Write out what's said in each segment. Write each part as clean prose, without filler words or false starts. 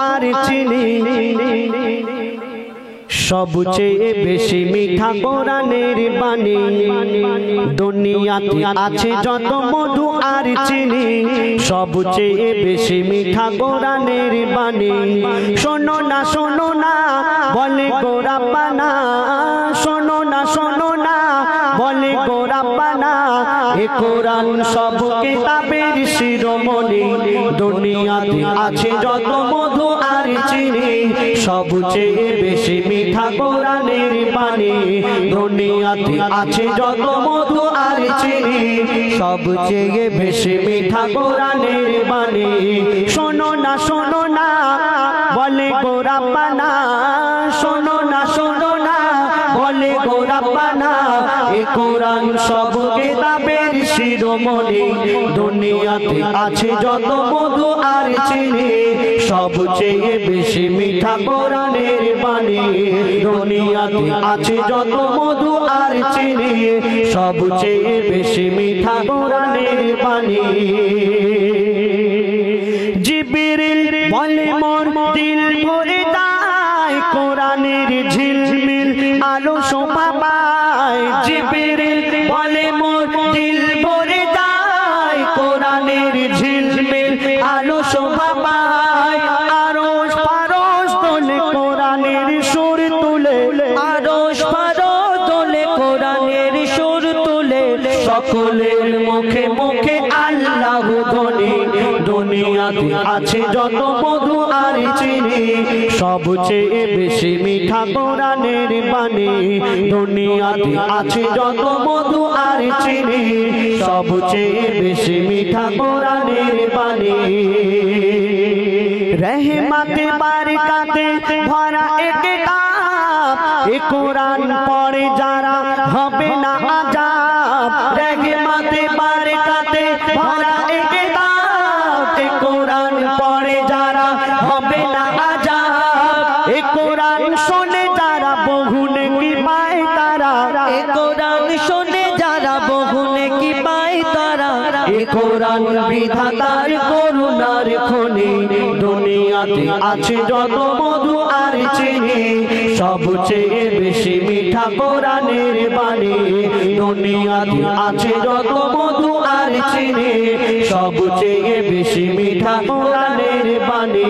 আর চিনি সবচেয়ে বেশি মিঠা কোরআনের বাণী দুনিয়াতে আছে যত মধু আর চিনি সবচেয়ে বেশি মিঠা কোরআনের বাণী শোনো না বলে গো রাব্বানা শোনো না বলে গো রাব্বানা এ কোরআন সব কিতাবের শিরোমণি দুনিয়াতে আছে যত মধু আর চিনি সবচেয়ে বেশি মিঠা কোরআনের বাণী দুনিয়াতে আছে যত মধু আর চিনি সবচেয়ে বেশি মিঠা কোরআনের বাণী শোনো না বলে গো রাব্বানা শোনো না বলে গো রাব্বানা এ কোরআন সব কিতাবের শিরোমণি দুনিয়াতে আছে যত মধু আর চিনি সবচেয়ে বেশি মিঠা কোরআনের বাণী দুনিয়াতে আছে যত মধু আর চিনি সবচেয়ে বেশি মিঠা কোরআনের বাণী জিবরিল বলে মোর দিল ভরে যায় কোরআনের ঝিলমিল আলো শোভা পায় জিবরিল বলে মোর দিল ভরে যায় কোরআনের ঝিলমিল আলো শোভা পায় আরশ ফারশ তোলে কোরআনের সুর তুলে আরশ ফারশ তোলে কোরআনের সুর তুলে সকলের মুখে মুখে আল্লাহু ধ্বনি দুনিয়াতে আছে যত মধু আর চিনি সবচেয়ে বেশি মিঠা কোরআনের বাণী দুনিয়াতে আছে যত মধু আর চিনি সবচেয়ে বেশি মিঠা কোরআনের বাণী রহমতে বারকাতে ভরা এক কিতাব এ কোরআন পড়ে যারা হবে না আযাব রহমতে বারকাতে ভরা এক কিতাব এ কোরআন পড়ে যারা হবে না আযাব এ কোরআন শুনে যারা বহু নেকি পায় তারা এ কোরআন শুনে যারা বহু নেকি পায় তারা এ কোরআন বিধাতার করুণার খনি দুনিয়াতে আছে যত মধু আর চিনি সবচেয়ে বেশি মিঠা কোরআনের বাণী দুনিয়াতে আছে যত মধু আর চিনি সবচেয়ে বেশি মিঠা কোরআনের বাণী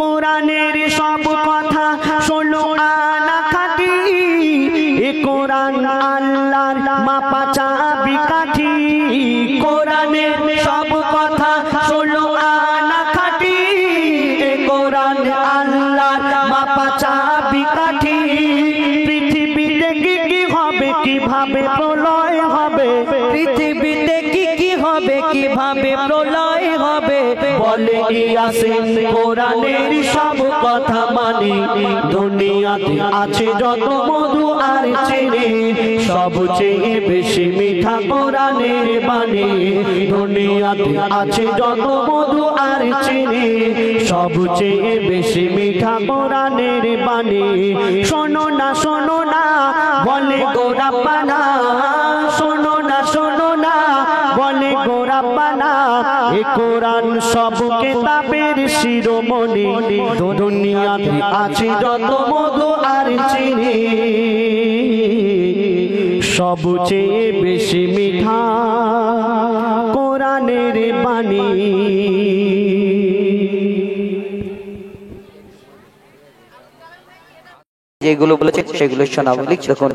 কোরআনের সব কথা শোনো আনা খাঁটি এ কোরআন আল্লাহর মাপা চাবি কাঠি কোরআনের সব কথা শোনো আনা খাঁটি এ কোরআন আল্লাহর মাপা চাবি কাঠি পৃথিবীতে কি হবে কিভাবে প্রলয় হবে পৃথিবীতে কি হবে কিভাবে প্রলয় হবে বলে ইয়াসিন কোরআনের সব কথা মানি দুনিয়াতে আছে যত মধু আর চিনি সবচেয়ে বেশি মিঠা কোরআনের বাণী দুনিয়াতে আছে যত মধু আর চিনি সবচেয়ে বেশি মিঠা কোরআনের বাণী শোনো না বলে গো রাব্বানা শোনো না বলে গো রাব্বানা এ কোরআন সব কিতাবের শিরোমণি দুনিয়াতে আছে যত মধু আর চিনি সবচেয়ে বেশি মিঠা কোরআনের বাণী যেগুলো বলেছে সেগুলো শোনাবো লিখছো দেখুন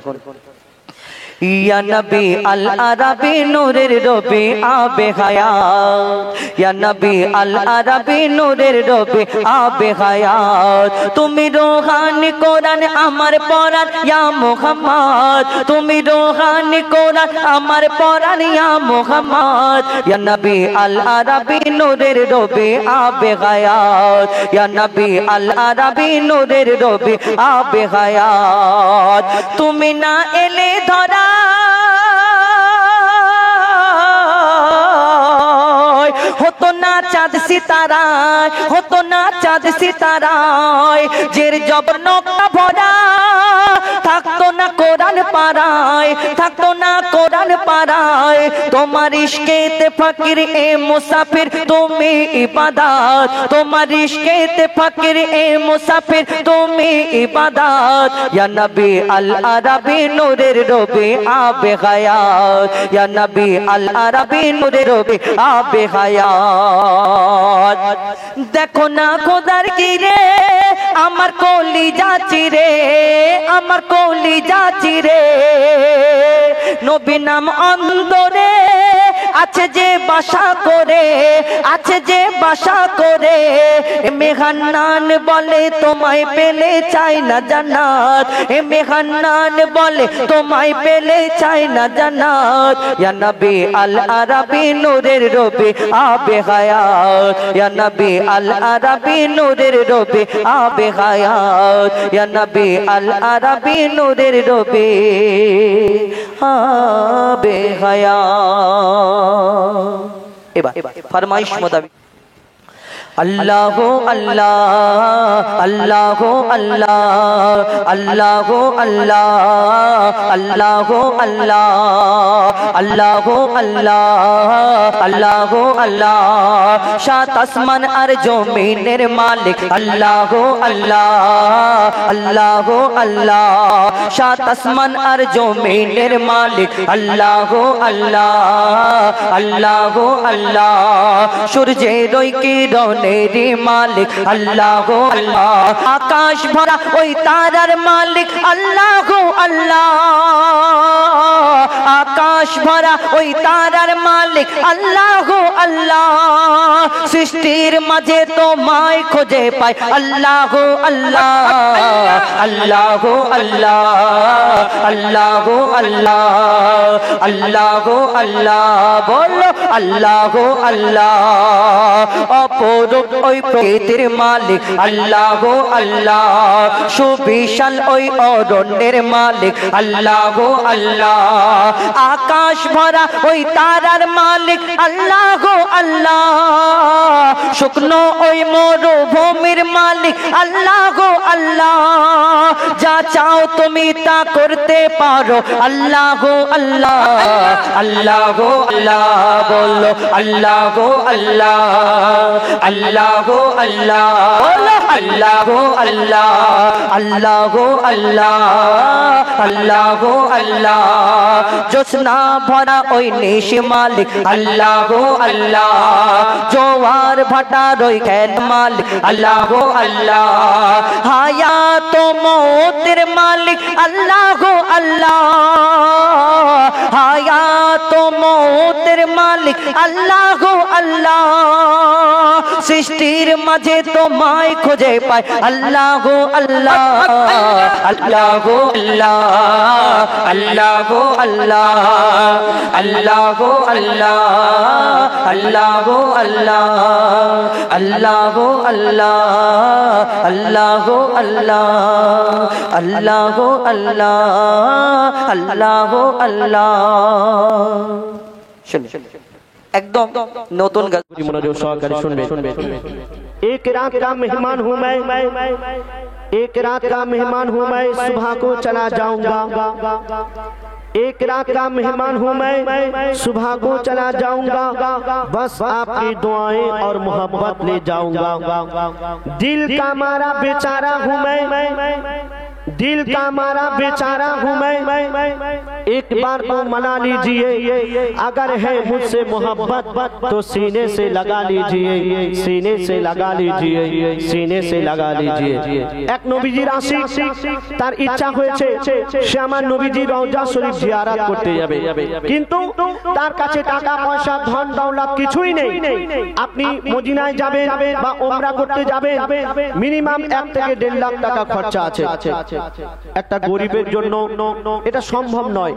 या नबी अल अरबी नूरेर रबी आबे हयात या नबी अल अरबी नूरेर रबी आबे हयात तुमी रूहानी कुरान आमार परान या मुहम्मद तुमी रूहानी कुरान आमार परान या मुहम्मद या नबी अल अरबी नूरेर रबी आबे हयात या नबी अल अरबी नूरेर रबी आबे हयात तुमी ना एले धरा होतो ना चाँद सिताराय होतो ना चाँद सिताराय जेर जब नौका भरा থাকতো না কোরআন কোরআন পারায়, থাকতো না কোরআন পারায়। তোমার ইশকেতে ফকির এ মুসাফির তুমি ইবাদত, তোমার ইশকেতে ফকির এ মুসাফির তুমি ইবাদত। ইয়া নবী আল আরাবী নূরের রবি আবে হায়াত, ইয়া নবী আল আরাবী নূরের রবি আবে হায়াত। দেখো না খোদার গিরে আমার কলিজা চিরে, আমার কলিজা চিরে। নবী নাম অন্তরে আছে যে বাসা করে, আছে যে বাসা করে। মেঘান্নান বলে তোমায় পেলে চাই না জান্নাত, এ মেঘান্নান বলে তোমায় পেলে চাই না জান্নাত। ইয়া নবী আল আরাবী নূরের রবি আবে হায়াত, ইয়া নবী আল আরাবী নূরের রবি আবে হায়াত, ইয়া নবী আল আরাবী নূরের রবি আবে হায়াত। এবার ফরমাইশ মোতাবেক अल्लाह अल्लाह अल्लाह अल्लाह अल्लाह अल्लाह अल्लाह अल्लाह अल्लाह अल्लाह अल्लाह अल्लाह सात आसमान और जमीনের मालिक अल्लाह अल्लाह अल्लाह अल्लाह सात आसमान और जमीনের मालिक अल्लाह अल्लाह अल्लाह अल्लाह सूर्যের ওই কিরণ मेरी मालिक अल्लाह अल्लाह आकाश भरा ओई तारार मालिक अल्लाह अल्लाह आकाश भरा ओई तारार मालिक अल्लाह अल्लाह सृष्टिर माझे तोमाय खोजे पाय अल्लाह अल्लाह अल्लाह अल्लाह अल्लाह अल्लाह अल्लाह अल्लाह बोलो अल्लाह अल्लाह अपोर ওই প্রকৃতির মালিক আল্লাহ আল্লাহ সুবিশাল ওই অরণ্যের মালিক আল্লাহ আল্লাহ আকাশ ভরা ওই তারার মালিক আল্লাহ আল্লাহ শুকনো ওই মরুভূমির মালিক আল্লাহ আল্লাহ যা চাও তুমি তা করতে পারো আল্লাহ আল্লাহ আল্লাহ আল্লাহ বলো আল্লাহ আল্লাহ अल्लाह अल्लाह अल्लाह अल्लाह अल्लाह अल्लाह अल्लाह अल्लाह जोस्ना भरा ओई निशि मालिक अल्लाह अल्लाह जोवार भाटा रोई कैद मालिक अल्लाह अल्लाह हयात मौतेर मालिक अल्लाह अल्लाह हयात मौतेर मालिक अल्लाह अल्लाह सृष्टिर माझे तोमाय खोजे पाय अल्लाह अल्लाह अल्लाह अल्लाह अल्लाह अल्लाह अल्लाह अल्लाह अल्लाह अल्लाह अल्लाह अल्लाह अल्लाह अल्लाह अल्लाह अल्लाह अल्लाह अल्लाह एकदम नतून मनोयोग सहकारे सुनबे। एक रात का मेहमान हूँ मैं, एक रात का मेहमान हूँ मैं, सुबह को चला जाऊंगा। एक रात का मेहमान हूँ मैं, सुबह को चला जाऊंगा। बस आपकी दुआएं और मोहब्बत ले जाऊंगा। दिल का मारा बेचारा हूँ मैं, दिल का मारा बेचारा हूँ मैं, एक बार तो मना लीजिए। अगर है मुझसे मोहब्बत तो सीने से लगा लीजिए, सीने से लगा लीजिए, सीने से लगा लीजिए। एक नबीजीर आशिक तार इच्छा হয়েছে সে আমার নবীজির রওজা শরীফ জিয়ারত করতে যাবে, কিন্তু তার কাছে টাকা পয়সা ধন দৌলত কিছুই নেই। আপনি মদিনায় যাবেন বা উমরা করতে যাবেন, মিনিমাম 1 থেকে 1.5 লাখ টাকা খরচা আছে। একটা গরিবের জন্য এটা সম্ভব নয়।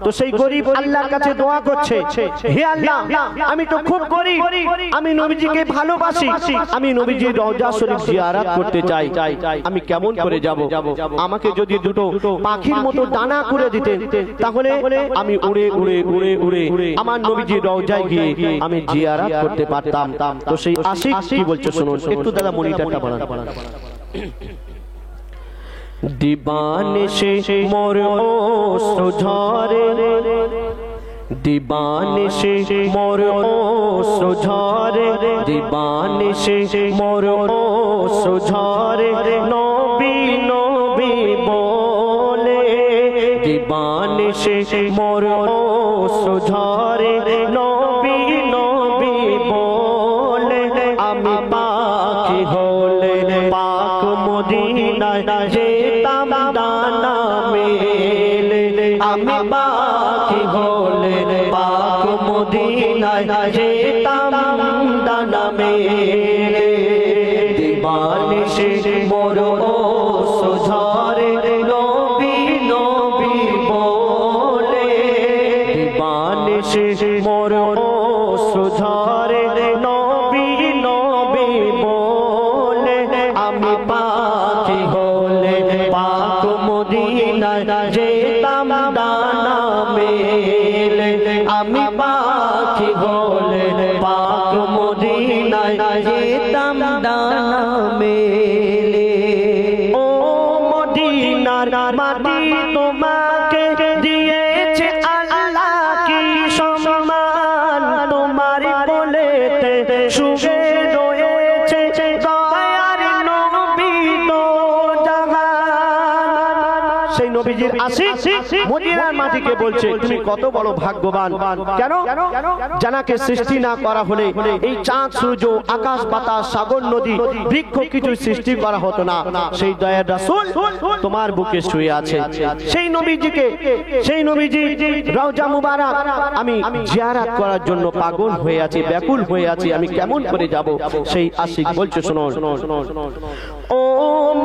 তো সেই গরিব আল্লাহর কাছে দোয়া করছে, হে আল্লাহ আমি তো খুব গরিব, আমি নবীজিকে ভালোবাসি, আমি নবীজির রওজা শরীফ জিয়ারত করতে চাই, আমি কেমন করে যাব? আমাকে যদি দুটো পাখির মতো ডানা করে দিতেন তাহলে আমি উড়ে উড়ে উড়ে উড়ে আমার নবীজির রওজায় গিয়ে আমি জিয়ারত করতে পারতাম। তো সেই আশিক কি বলছে শুনুন একটু, দাদা মনিটরটা বাড়ান। दीवानिशे मोर ओस्र झरे दीवानिशे मोर ओस्र झरे दीवानिशे मोर ओस्र झरे नबी नबी बोले दीवानिशे मोर ओस्र झरे नबी नबी बोले आमी पाखी होले पाक मदीनाय जेताम दाना मेले आमी पाखी होले पाक मदीनाय जेताम दाना मेले दीवानिशे मोर ओस्र झरे नबी नबी बोले दीवानिशे मोर ओस्र झरे नबी नबी बोले आमी पाखी होले पाक मदीनाय जेताम दाना मेले आमी पाखी होले पाक मदीनाय जेताम दाना मेले ओ मदीनार माटी তোমাকে দিয়েছে আল্লাহ কি সম্মান তোমার কোলেতে শুয়ে রয়েছে দয়ার নবী দো জাহান সেই নবীজির আশিক মদিনার মাটিকে বলছে তুমি কত বড় ভাগ্যবান কেন জানাকে সৃষ্টি না করা হলে এই চাঁদ সূর্য আকাশ বাতাস সাগর নদী বৃক্ষ কিছু সৃষ্টি করা হতো না সেই দয়ার রাসূল তোমার বুকে শুয়ে আছে সেই নবীজি রওজা মুবারক আমি জিয়ারত করার জন্য পাগল হয়ে আছি ব্যাকুল হয়ে আছি আমি কেমন করে যাব সেই আশিক বলছে শোনো ও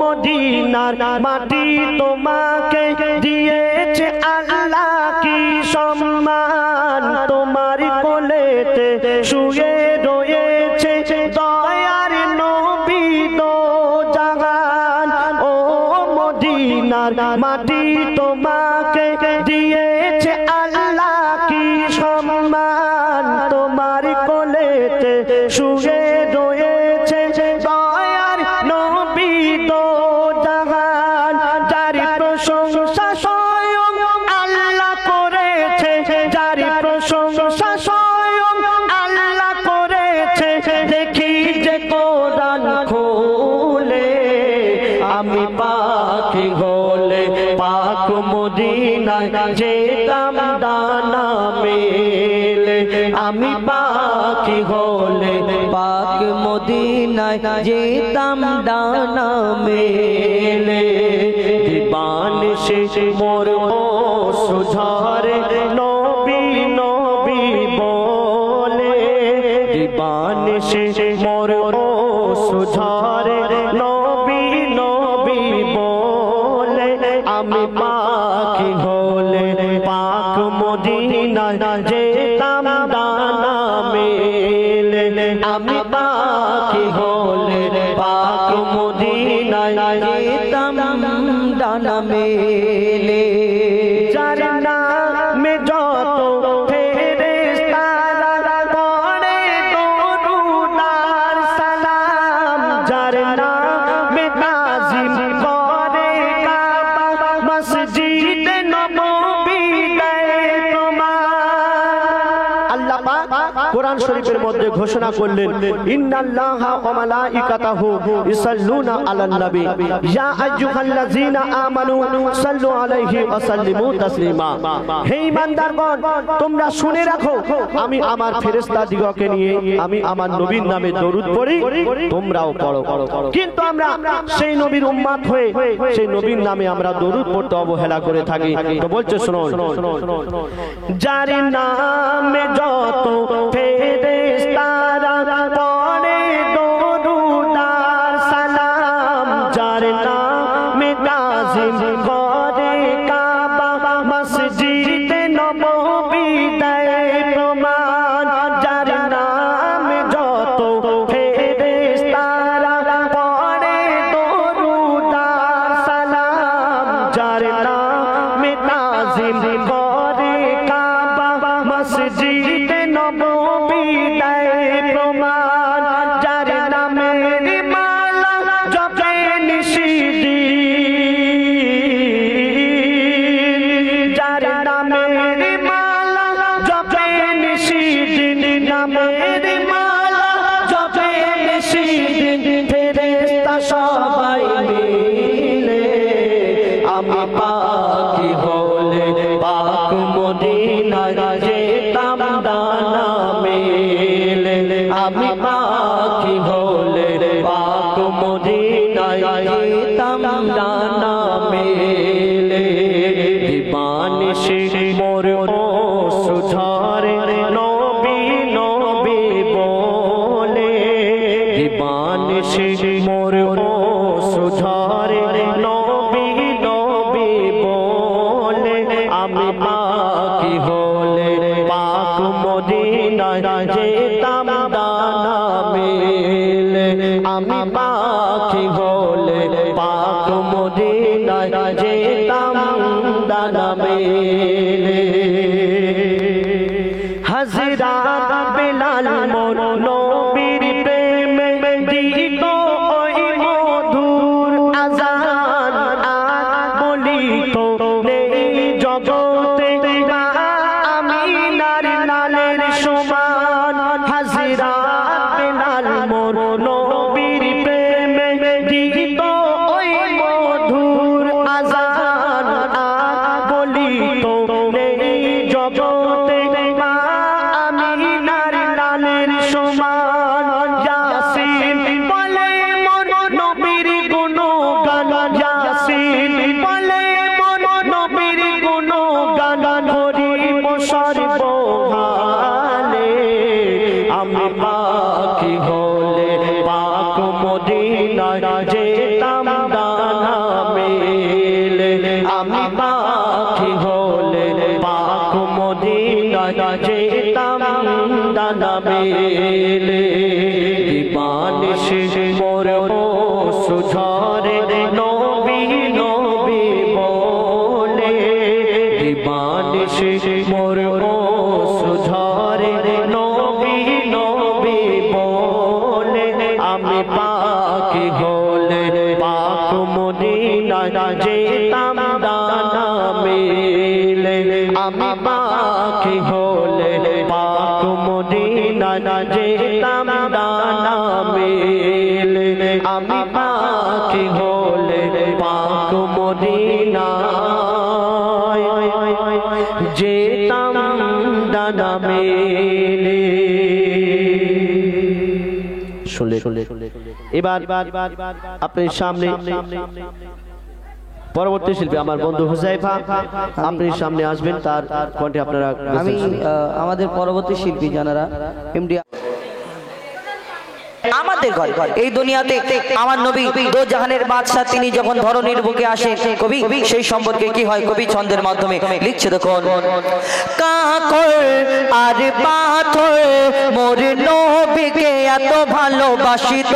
মদিনার মাটি তোমাকে দিয়েছে আল্লাহ কি সম্মান তোমার কোলেতে শুয়ে রয়েছে দয়ার নবী দো জাহান ও মদিনার মাটি তোমাকে দিয়েছে আল্লাহ কি সম্মান তোমার কোলেতে শুয়ে রয়েছে দয়ার নবী দো জাহান যার প্রশংসা স্বয়ং আল্লাহ করেছে যার প্রশংসা স্বয়ং আল্লাহ করেছে দেখি যে কোরআন খুলে আমি পাখি হলে পাক মদিনায় যেতাম দানা মেলে আমি পাখি হলে পাক মদিনায় যেতাম দানা মেলে দীবানিশে মোর ওস্র ঝরে নবী নবী बोले दीवानिशे मोर ओस्र झरे नबी नबी बोले आमी पाखी होले पाक मदीनाय जेताम दाना मेले आमी पाखी होले पाक मदीनाय जेताम दाना मेले जार नामे যত কোরআন শরীফের মধ্যে ঘোষণা করলেন ইন্নাল্লাহা ওয়া মালাইকাতাহু ইউসাল্লুনা আলান নবী ইয়া আইয়ুহাল্লাযীনা আমানু সাল্লু আলাইহি ওয়া সাল্লিমু তাসলিমা হে ঈমানদারগণ তোমরা শুনে রাখো আমি আমার ফেরেশতাদিগকে নিয়ে আমি আমার নবীর নামে দরুদ পড়ি তোমরাও পড়ো কিন্তু আমরা সেই নবীর উম্মত হয়ে সেই নবীর নামে আমরা দরুদ পড়তে অবহেলা করে থাকি তো বলছে শুনো যার নামে যত ফেরেশতারা পড়ে দরুদ আর সালাম যার নামে তাজিম করে কাবা মসজিদে নববী দেয় প্রমাণ যার নামে যত ফেরেশতারা পড়ে দরুদ আর সালাম যার নামে তাজিম করে কাবা মসজিদে নববী সবাই মিলে আমি পাখি হলে পাক মদিনায় যেতাম ডানা মেলে আমি পাখি হলে পাক মদিনায় যেতাম ডানা মেলে দিবানিশি মোর সুঝারে নবী নবী বলে দিবানিশি মোর সুঝারে নবী নবী বলে আমি পাখি হলে পাক মদিনায় যেতাম ডানা মেলে আমি পাখি হলে পাক মদিনায় যেতাম ডানা মেলে হযরত বিলাল মোর নবীর প্রেমে দিত ওই মধুর আযান বলিত নেই জগতে মা আমিনার নালের সমান হযরত বিলাল মোর নবীর প্রেমে দিত ওই মধুর আযান বলিত নেই জগতে মা আমিনার নালের সমান ইয়াসিন বলে মোর নবীর গুণগান ইয়াসিন বলে মোর নবীর গুণগান করিব সর্বহালে আমি পাখি হলে পাক মদিনায় যেতাম ডানা মেলে আমি পাখি হলে পাক মদিনায় যেতাম ডানা মেলে দিবানিশি মোর সুঝারে নবী নবী বলে দিবানিশি মোর সুঝারে নবী নবী বলে আমি পাখি হলে পাক মদিনায় যেতাম ডানা মেলে আমি পাখি হলে পাক মদিনায় যেতাম ডানা মেলে আমি পাখি হলে পাক মদিনায় যেতাম ডানা মেলে শুনলে এবার আপনার সামনে পরবর্তী শিল্পী আমার বন্ধু হুজাইফা আপনি সামনে আসবেন তার কণ্ঠে আপনারা আমি আমাদের পরবর্তী শিল্পী জানারা এমডি আমাদের ঘর এই দুনিয়াতে আমার নবী দো জাহানের বাদশা তিনি যখন ধরনীর বুকে আসেন কবি সেই সম্পর্কে কি হয় কবি ছন্দের মাধ্যমে লিখছে দেখুন কাকর আর পাথর মোর নবীকে এত ভালোবাসিত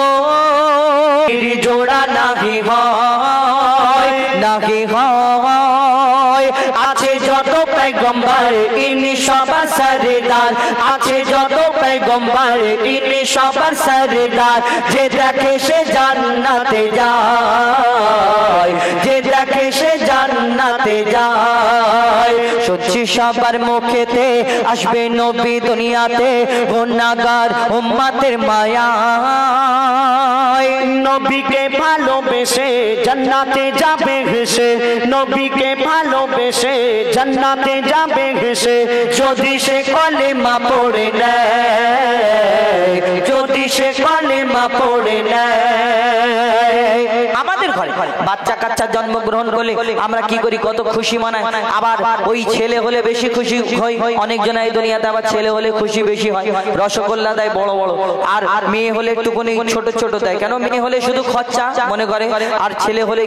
জোড়া নাহি হয় নাহি হয় আছে যত पैगंबर इन्हीं सबर सरदार আছে যত पैगंबर इन्हीं सबर सरदार যে দেখে সে জান্নাতে যায় যে দেখে সে জান্নাতে যায় সচ্চি সবার মুখেতে আসবে নবী দুনিয়াতে গুনাহগার উম্মতের মায়া নবীকে ভালোবেসে জান্নাতে যাবে হেসে নবীকে ভালোবেসে জান্নাতে যাবে হেসে যদি সে কলেমা পড়ে নেয় যদি সে কলেমা পড়ে নেয় আমাদের ঘরে বাচ্চা কাচ্চা জন্মগ্রহণ করলে আমরা কি করি কত খুশি মানাই আবার ওই ছেলে হলে বেশি খুশি হয় অনেক জন এই দুনিয়াতে আবার ছেলে হলে খুশি বেশি হয় রসগোল্লা দেয় বড় বড় আর মেয়ে হলে একটুখানি ছোট ছোট দেয় কেন মেয়ে হলে শুধু খরচা মনে করে আর ছেলে হলে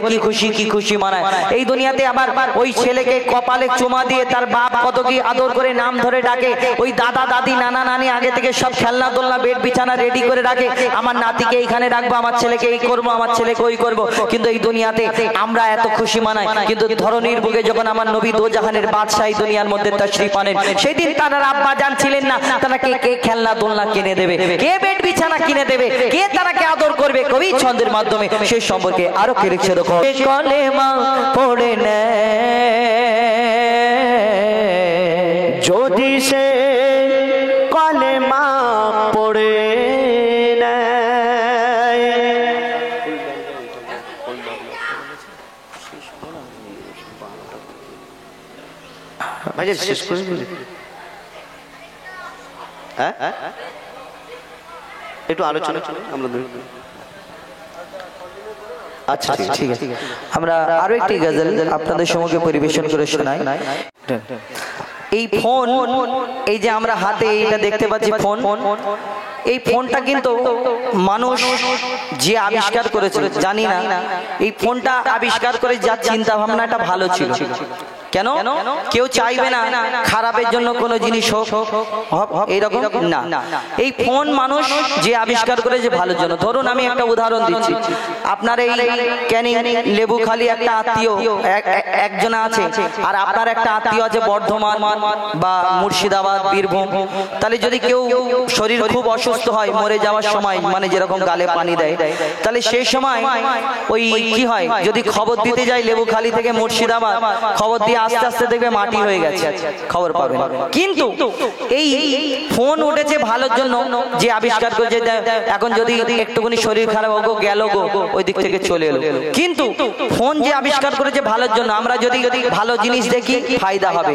কি খুশি মানায় এই দুনিয়াতে আবার ওই ছেলেকে কপালে চুমা দিয়ে তার বাপ কত কি আদর করে নাম ধরে ডাকে ওই দাদা দাদি নানা নানি আগে থেকে সব খেলনা দোলনা বেড বিছানা রেডি করে রাখে আমার নাতিকে এইখানে রাখবো আমার ছেলেকে এই করবো আমার ছেলেকে ওই করবো কিন্তু এই দুনিয়াতে আমরা এত খুশি মানাই কিন্তু ধরনীর বুকে যখন আমার নবী দো জাহানের বাদশাহ এই দুনিয়ার মধ্যে তাশরীফ আনেন সেদিন তারা আব্বা জান ছিলেন না তারাকে কে খেলনা দোলনা কিনে দেবে কে বেড বিছানা কিনে দেবে কে তারাকে আদর করবে কবি ছন্দের মাধ্যমে সেই সম্পর্কে আরো কি লিখছে দেখো কলেমা পড়ে নেয় যদি সে কলেমা পড়ে নেয় আচ্ছা শেষ করে দিলে হ্যাঁ একটু আলোচনা আমরা আচ্ছা ঠিক আছে আমরা আরো একটি গজল আপনাদের সম্মুখে পরিবেশন করে শোনাই। এই ফোন, এই যে আমরা হাতে এইটা দেখতে পাচ্ছি ফোন, এই ফোনটা কিন্তু মানুষ যে আবিষ্কার করেছিল জানি না, এই ফোনটা আবিষ্কার করে যা চিন্তা ভাবনাটা ভালো ছিল। কেন কেউ চাইবে না খারাপের জন্য কোনো জিনিস হোক এইরকম না, এই ফোন মানুষ যে আবিষ্কার করেছে ভালোর জন্য। ধরুন আমি একটা উদাহরণ দিচ্ছি, আপনার এই ক্যানিং লেবুখালী একটা আত্মীয় একজন আছে, আর আপনার একটা আত্মীয় আছে বর্ধমান বা মুর্শিদাবাদ বীরভূম। তাহলে যদি কেউ শরীর খুব অসুস্থ হয় মরে যাওয়ার সময়, মানে যেরকম গালে পানি দেয়, তাহলে সেই সময় ওই কি হয়, যদি খবর দিতে যায় লেবুখালী থেকে মুর্শিদাবাদ, খবর দিয়ে আস্তে আস্তে দেখবে মাটি হয়ে গেছে, খবর পাবেন। কিন্তু এই ফোন উঠেছে ভালোর জন্য, যে আবিষ্কার করেছে এখন যদি একটুখানি শরীর খারাপ হোক গেল গো ওই দিক থেকে চলে এলো। কিন্তু ফোন যে আবিষ্কার করেছে ভালোর জন্য, আমরা যদি ভালো জিনিস দেখি ফায়দা হবে,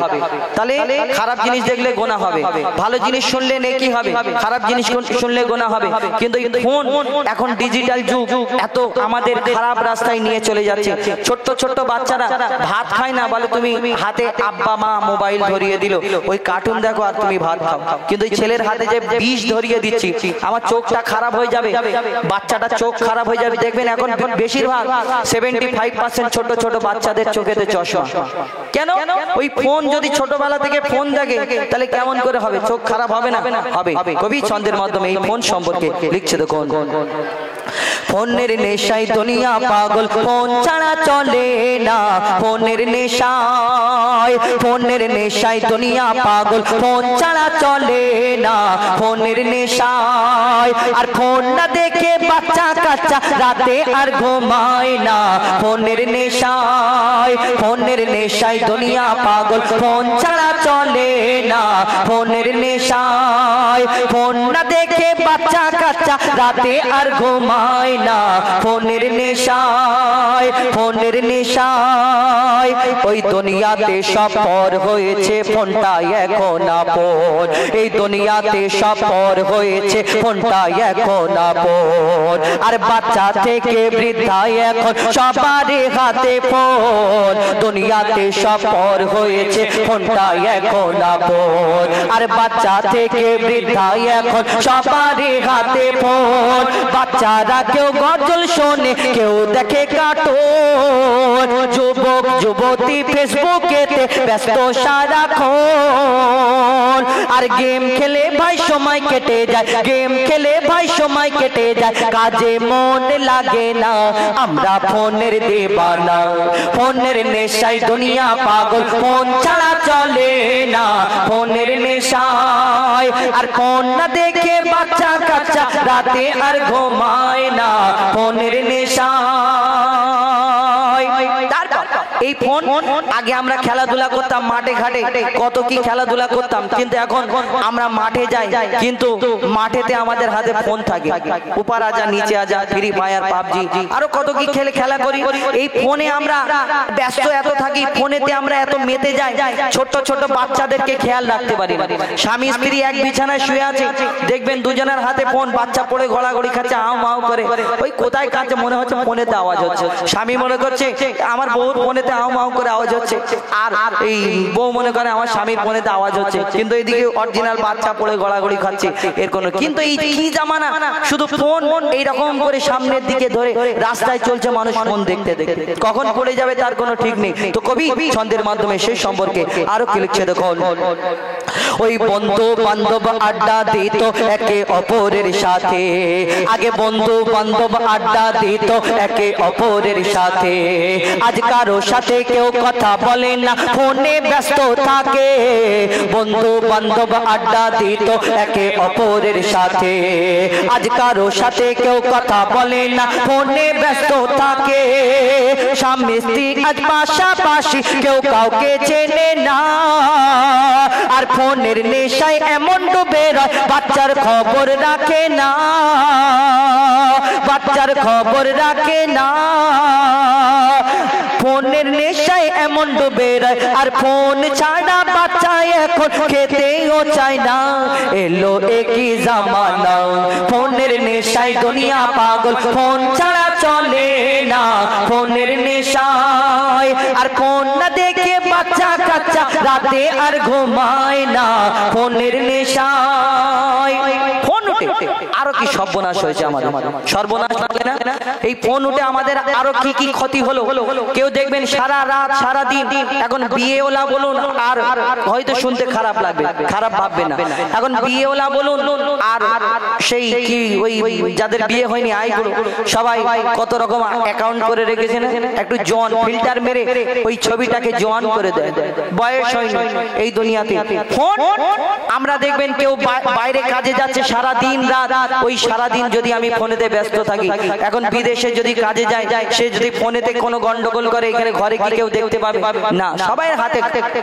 তাহলে খারাপ জিনিস দেখলে গোনা হবে, ভালো জিনিস শুনলে নেকি হবে, খারাপ জিনিস শুনলে গোনা হবে। কিন্তু এই ফোন এখন ডিজিটাল যুগ, এত আমাদের খারাপ রাস্তায় নিয়ে চলে যাচ্ছে। ছোট্ট ছোট্ট বাচ্চারা ভাত খায় না, বলে তুমি হাতে আব্বা মা মোবাইল ধরিয়ে দিল, ওই কার্টুন দেখো আর তুমি ভাত খাও। কিন্তু এই ছেলের হাতে যে বিষ ধরিয়ে দিচ্ছি, আমার চোখটা খারাপ হয়ে যাবে, বাচ্চাটা চোখ খারাপ হয়ে যাবে। দেখবেন এখন বেশিরভাগ 75% ছোট ছোট বাচ্চাদের চোখেতে চশমা। কেন? ওই ফোন যদি ছোটবেলা থেকে ফোন দেখে তাহলে কেমন করে হবে, চোখ খারাপ হবে না? হবে। কবি ছন্দের মাধ্যমে এই ফোন সম্পর্কে লিখছে, দেখুন। ফোনের নেশায় দুনিয়া পাগল, ফোন ছাড়া চলে না, ফোনের নেশায়, ফোনের নেশায় দুনিয়া পাগল, ফোন ছাড়া চলে না, ফোনের নেশায়। আর ফোন না দেখে বাচ্চা কাচ্চা রাতে আর ঘুমায় না, ফোনের নেশায়, ফোনের নেশায় দুনিয়া পাগল, ফোন ছাড়া চলে না, ফোনের নেশায়। ফোন না দেখে বাচ্চা কাচ্চা রাতে আর ঘুমায় না, ফোনের নেশায়, ফোনের নেশায়। ওই দুনিয়াতে সব পর হয়েছে, ফোনটা এখন আপন, এই দুনিয়াতে সব পর হয়েছে, ফোনটা এখন আপন। আর বাচ্চা থেকে বৃদ্ধা এখন সবারই হাতে ফোন, দুনিয়াতে সব পর হয়েছে, ফোনটা এখন আপন। আর বাচ্চা থেকে বৃদ্ধা এখন সবারই হাতে ফোন। বাচ্চারা কেউ গজল শোনে, কেউ দেখে কার্টুন, যুবক যুবতী ফেসবুকেতে ব্যস্ত সারাক্ষণ। আর গেম খেলে ভাই সময় কেটে যায়, গেম খেলে ভাই সময় কেটে যায়, কাজে মন লাগে না, আমরা ফোনের দেবানা, ফোনের নেশায় দুনিয়া পাগল, ফোন ছাড়া চলে না, ফোনের নেশায়। আর ফোন না দেখে বাচ্চা কাচ্চা রাতে আর ঘুমায় না, ফোনের নেশায়। এই ফোন, আগে আমরা খেলাধুলা করতাম মাঠে ঘাটে, কত কি খেলাধুলা করতাম, কিন্তু এখন আমরা মাঠে যাই, কিন্তু মাঠেতে আমাদের হাতে ফোন থাকে, উপর আজা নিচে আজা, ফ্রি ফায়ার, পাবজি, আরো কত কি খেলা করি। এই ফোনে আমরা ব্যস্ত এত থাকি, ফোনেতে আমরা এত মেতে যাই, ছোট ছোট বাচ্চাদেরকে খেয়াল রাখতে পারি না। স্বামী স্ত্রী এক বিছানায় শুয়ে আছে, দেখবেন দুজনের হাতে ফোন, বাচ্চা পড়ে ঘোরাঘুরি খাচ্ছে, আও মাও করে, ওই কোথায় কাছে মনে হচ্ছে ফোনেতে আওয়াজ হচ্ছে, স্বামী মনে করছে আমার বউর ফোনেতে আও মাও করে আওয়াজ হচ্ছে, আর এই বউ মনে করে আমার স্বামীর ফোনেতে আওয়াজ হচ্ছে, কিন্তু এইদিকে অরিজিনাল বাচ্চা পড়ে ঘোরাঘুরি খাচ্ছে, এর কোনো। কিন্তু এই কি জামানা, শুধু ফোন এইরকম করে সামনের দিকে ধরে রাস্তায় চলছে মানুষ, ফোন দেখতে দেখতে কখন পড়ে যাবে তার কোনো ঠিক নেই। তো কবি ছন্দের মাধ্যমে সেই সম্পর্কে আরো কি লিখছে, দেখুন। ওই বন্ধু বান্ধব আড্ডা দিত একে অপরের সাথে, আগে বন্ধু বান্ধব আড্ডা দিত একে অপরের সাথে, আজ কারো সাথে কেউ কথা বলে না, ফোনে ব্যস্ত থাকে, বন্ধু বান্ধব আড্ডা দিত একে অপরের সাথে, আজ কারো সাথে কেউ কথা বলে না, ফোনে ব্যস্ত থাকে, স্বামী স্ত্রী আজ পাশাপাশি কেউ কাউকে চেনে না, আর ফোনের নেশায় এমন ডুবে রয়, বাচ্চার খবর রাখে না, বাচ্চার খবর রাখে না, ফোনের নেশায় এমন ডুবে রয়, আর ফোন ছাড়া বাচ্চা এখন খেতেও চায় না, এলো একই জামানা, ফোনের নেশায় দুনিয়া পাগল, ফোন ছাড়া চলে না, ফোনের নেশায়। আর ফোন না দেখে বাচ্চা কাচ্চা রাতে আর ঘুমায় না, ফোনের নেশায়। ফোন উঠে আরো কি সর্বনাশ হয়েছে আমাদের, সর্বনাশ লাগলে না? এই ফোন উঠে আমাদের আরো কি কি ক্ষতি হলো। কেউ দেখবেন সারা রাত সারা দিন, এখন বিয়েওয়ালা বলুন, আর হয়তো শুনতে খারাপ লাগবে, খারাপ ভাববে না, এখন বিয়েওয়ালা বলুন আর সেই কি ওই যাদের বিয়ে হয়নি আইগুলো সবাই কত রকম অ্যাকাউন্ট করে রেখেছেন, একটু জন ফিল্টার মেরে ওই ছবিটাকে জন করে দেয়, বয়স হয়নি এই দুনিয়াতে। ফোন আমরা দেখবেন কেউ বাইরে কাজে যাচ্ছে সারা দিন রাত, ওই সারা দিন যদি আমি ফোনেতে ব্যস্ত থাকি, এখন বিদেশে যদি কাজে যায় সে যদি ফোনেতে কোনো গন্ডগোল করে, এখানে ঘরে কি কেউ দেখতে পাবে না? সবাই হাতে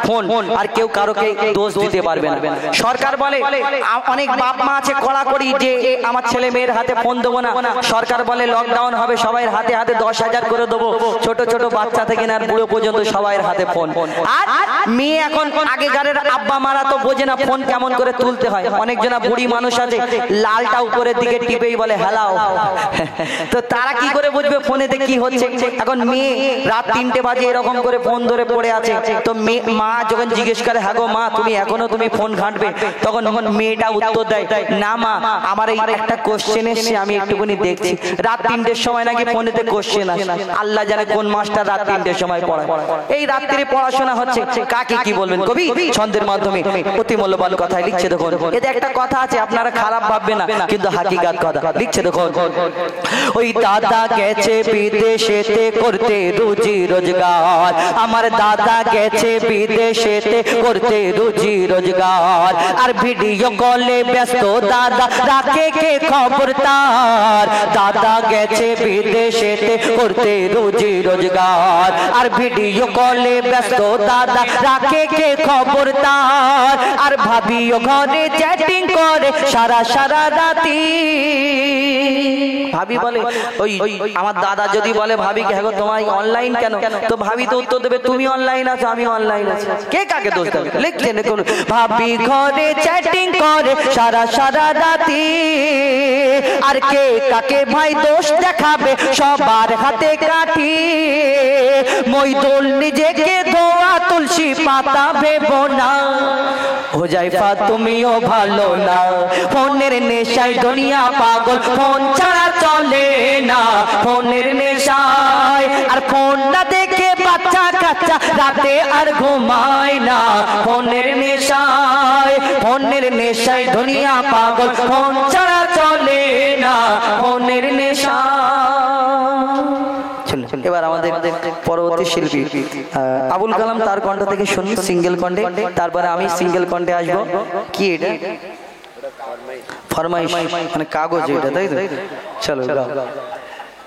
ফোন, আর কেউ কারোকে দোষ দিতে পারবে না। সরকার বলে, অনেক বাপ মা আছে কড়াকড়ি যে আমার ছেলে মেয়ের হাতে ফোন দেবো না, সরকার বলে লকডাউন হবে, সবাই হাতে হাতে 10,000 করে দেবো, ছোট ছোট বাচ্চা থেকে না বুড়ো পর্যন্ত সবাই হাতে ফোন। আর মেয়ে এখন আগেকারের আব্বা মারা তো বোঝে না ফোন কেমন করে তুলতে হয়, অনেকজনা বুড়ি মানুষ আছে লালটা উপরের দিকে টিপেই বলে হ্যালাও, তো তারা কি করে বুঝবে ফোনেতে কি হচ্ছে? এখন মেয়ে রাত 3টে বাজে এরকম করে ফোন ধরে পড়ে আছে, তো মা যখন জিজ্ঞেস করে হ্যাঁ গো মা তুমি এখনো তুমি ফোন ঘাঁটবে, তখন মেয়েটা উত্তর দেয় না মা আমার এই একটা কোশ্চেন এসছে আমি একটুখানি দেখছি। রাত 3টের সময় নাকি ফোনেতে কোশ্চেন আসে, আল্লাহ জানে কোন মাস্টার রাত 3টের সময় পড়ায়। এই রাত্রে পড়াশোনা হচ্ছে, কাকে কি বলবেন? কবি ছন্দের মাধ্যমে অতি মূল্যবান কথায় লিখছে, দেখুন এতে একটা কথা আছে, আপনারা খারাপ ভাববেন না কিন্তু হাকিকাত কথা লিখছে, দেখুন ওই দাদা গেছে বিদেশেতে করতে রুজি রোজগার, আমার দাদা গেছে বিদেশেতে করতে রুজি রোজগার, আর ভিডিও কলে ব্যস্ত দাদা রাখে কে খবর তার, দাদা গেছে বিদেশেতে করতে রুজি রোজগার, আর ভিডিও কলে ব্যস্ত দাদা রাখে কে খবর তার, আর ভাবিও ঘরে চ্যাটিং করে সারা সারা রাতি। ভাবি বলে ওই আমার দাদা যদি বলে ভাবি কে গো তোমার অনলাইন কেন, তো ভাবি তো উত্তর দেবে তুমি অনলাইন আছো আমি অনলাইন আছি, কে কাকে দোষ দেবে? লিখছেন দেখুন ভাবি ঘরে চ্যাটিং করে সারা সারা রাতি, আর কে কাকে ভাই দোষ দেখাবে সবার হাতে কাঠি, মইদুল নিজেকে ধোয়া তুলসী পাতা ভেবো না, হুজাইফা তুমিও ভালো না, ফোনের নেশায় দুনিয়া পাগল, ফোন ছাড়া চলে না, ফোনের নেশায়। আর ফোন না দেখে বাচ্চা কাচ্চা রাতে আর ঘুমায় না, ফোনের নেশায়, ফোনের নেশায় দুনিয়া পাগল, ফোন ছাড়া চলে না, ফোনের নেশায়। এবার আমাদের পরবর্তী শিল্পী আবুল কালাম, তার কণ্ঠ থেকে শুনি সিঙ্গেল কণ্ঠে, তারপরে আমি সিঙ্গেল কণ্ঠে আসবো। কি এটা ফরমাইশ মানে কাগজ এটা, তাই তো? চলো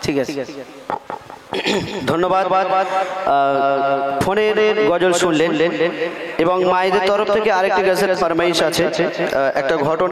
ঠিক আছে, ধন্যবাদ। ফোনের গজল শুনলেন এবং মায়েদের তরফ থেকে আরেকটি গজল ফরমাইশ আছে, একটা ঘটনা।